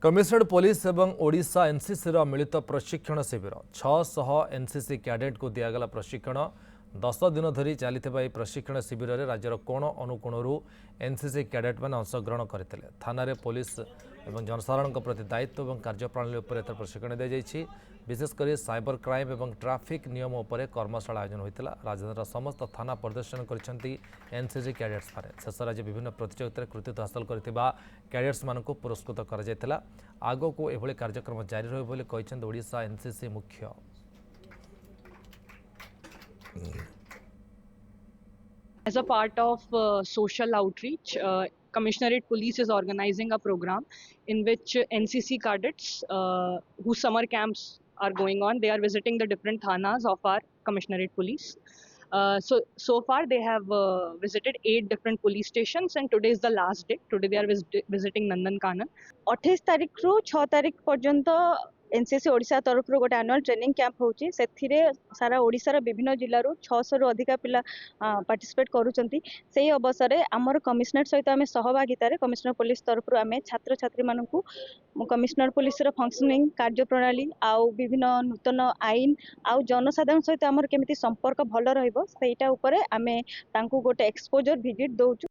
Commissionerate police एवं Odisha NCC मिलित प्रशिक्षण शिविर 600 एनसीसी कैडेट को दिगला प्रशिक्षण 10 दिन धरी चली प्रशिक्षण शिविर में राज्यर कोण अनुकोणु एनसीसी कैडेट मैंने अंशग्रहण करते थाना पुलिस और जनसाधारण प्रति दायित्व और कार्यप्रणाली प्रशिक्षण दी जाइए। विशेषकर साइबर क्राइम और ट्राफिक नियम उपर कर्मशाला आयोजन होता। राजधानी समस्त थाना प्रदर्शन कर एनसीसी कैडेट्स मैंने शेष राज्य विभिन्न प्रतियोगित कृतित्व हासिल करथिबा कैडेट्स मान पुरस्कृत कर आग को एभली कार्यक्रम जारी रही ओडिशा एनसीसी मुख्य। As a part of social outreach, Commissionerate Police is organizing a program in which NCC cadets whose summer camps are going on, they are visiting the different thanas of our Commissionerate Police. So far they have visited 8 different police stations and today is the last day. Today they are visiting Nandankanan. 28 तारिख रु 6 तारिख पर्यंत NCC Odisha तरफ गोटे annual training camp होची सेथिरे सारा ओडिशार विभिन्न जिल्लारू 600 रु अधिक पिला पार्टिसिपेट करूचंती। सेही अवसर रे हमर कमिश्नर सहित आमे सहभागिता रे कमिश्नर पुलिस तरफ आमे छात्र छात्री मानकू कमिश्नर पुलिस रो फंक्शनिंग कार्यप्रणाली आउ विभिन्न नूतन आईन आउ जनसाधारण सहित हमर केमिति संपर्क भल रहइबो सेटा ऊपर आमे तांकू गोटे एक्सपोजर विजिट दउचु।